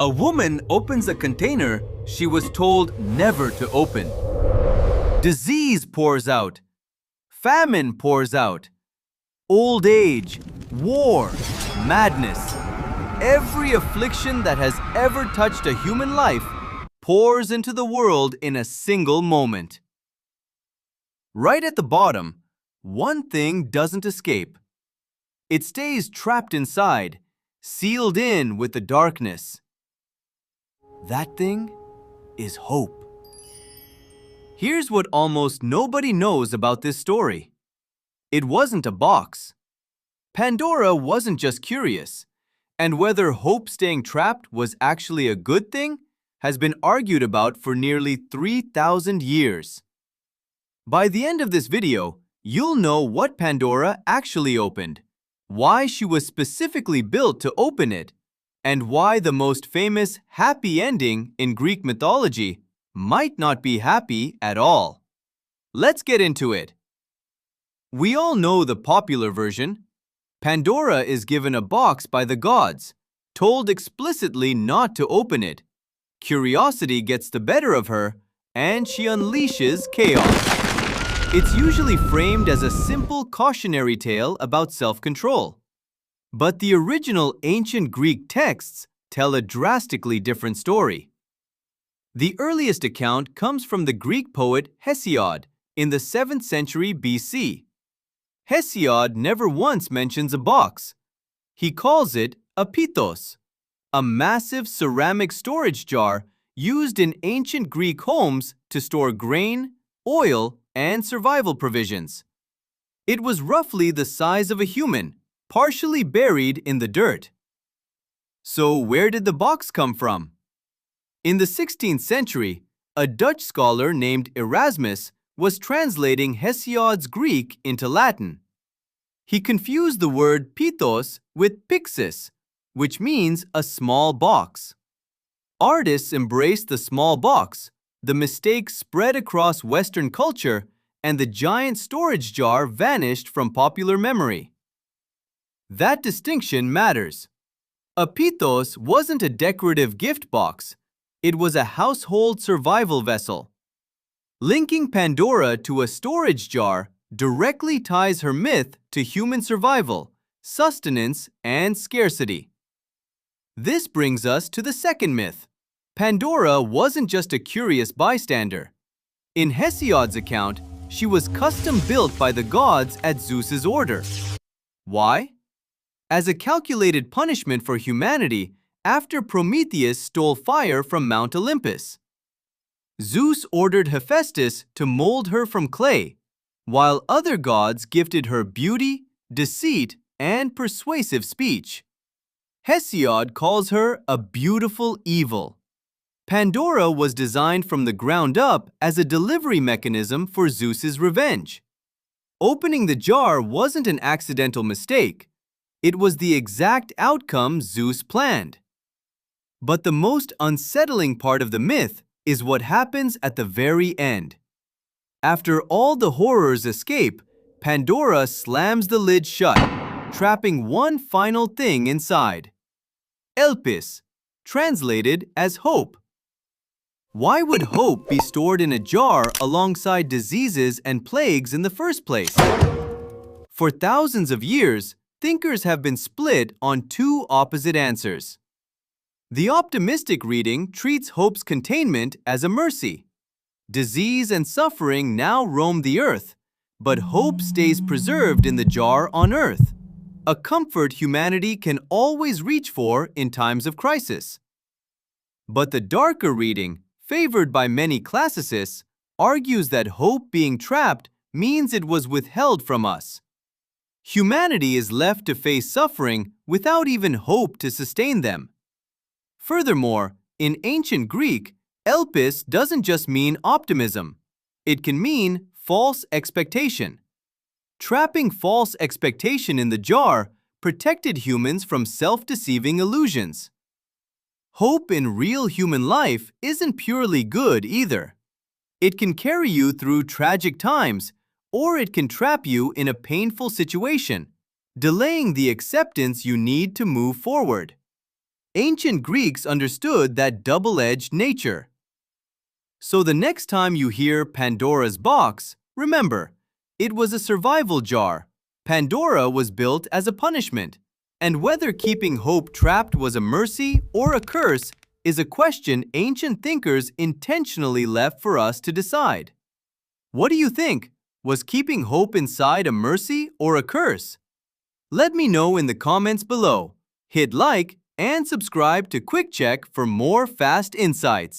A woman opens a container she was told never to open. Disease pours out. Famine pours out. Old age, war, madness. Every affliction that has ever touched a human life pours into the world in a single moment. Right at the bottom, one thing doesn't escape. It stays trapped inside, sealed in with the darkness. That thing is hope. Here's what almost nobody knows about this story. It wasn't a box. Pandora wasn't just curious, and whether hope staying trapped was actually a good thing has been argued about for nearly 3,000 years. By the end of this video, you'll know what Pandora actually opened, why she was specifically built to open it, and why the most famous happy ending in Greek mythology might not be happy at all. Let's get into it. We all know the popular version. Pandora is given a box by the gods, told explicitly not to open it. Curiosity gets the better of her, and she unleashes chaos. It's usually framed as a simple cautionary tale about self-control. But the original ancient Greek texts tell a drastically different story. The earliest account comes from the Greek poet Hesiod in the 7th century BC. Hesiod never once mentions a box. He calls it a pithos, a massive ceramic storage jar used in ancient Greek homes to store grain, oil, and survival provisions. It was roughly the size of a human, partially buried in the dirt. So where did the box come from? In the 16th century, a Dutch scholar named Erasmus was translating Hesiod's Greek into Latin. He confused the word pithos with pyxis, which means a small box. Artists embraced the small box. The mistake spread across Western culture, and the giant storage jar vanished from popular memory. That distinction matters. A pithos wasn't a decorative gift box. It was a household survival vessel. Linking Pandora to a storage jar directly ties her myth to human survival, sustenance, and scarcity. This brings us to the second myth. Pandora wasn't just a curious bystander. In Hesiod's account, she was custom-built by the gods at Zeus's order. Why? As a calculated punishment for humanity after Prometheus stole fire from Mount Olympus. Zeus ordered Hephaestus to mold her from clay, while other gods gifted her beauty, deceit, and persuasive speech. Hesiod calls her a beautiful evil. Pandora was designed from the ground up as a delivery mechanism for Zeus's revenge. Opening the jar wasn't an accidental mistake. It was the exact outcome Zeus planned. But the most unsettling part of the myth is what happens at the very end. After all the horrors escape, Pandora slams the lid shut, trapping one final thing inside. Elpis, translated as hope. Why would hope be stored in a jar alongside diseases and plagues in the first place? For thousands of years, thinkers have been split on two opposite answers. The optimistic reading treats hope's containment as a mercy. Disease and suffering now roam the earth, but hope stays preserved in the jar on earth, a comfort humanity can always reach for in times of crisis. But the darker reading, favored by many classicists, argues that hope being trapped means it was withheld from us. Humanity is left to face suffering without even hope to sustain them. Furthermore, in ancient Greek, elpis doesn't just mean optimism. It can mean false expectation. Trapping false expectation in the jar protected humans from self-deceiving illusions. Hope in real human life isn't purely good either. It can carry you through tragic times, or it can trap you in a painful situation, delaying the acceptance you need to move forward. Ancient Greeks understood that double-edged nature. So the next time you hear Pandora's box, remember, it was a survival jar. Pandora was built as a punishment. And whether keeping hope trapped was a mercy or a curse is a question ancient thinkers intentionally left for us to decide. What do you think? Was keeping hope inside a mercy or a curse? Let me know in the comments below. Hit like and subscribe to Quick Check for more fast insights.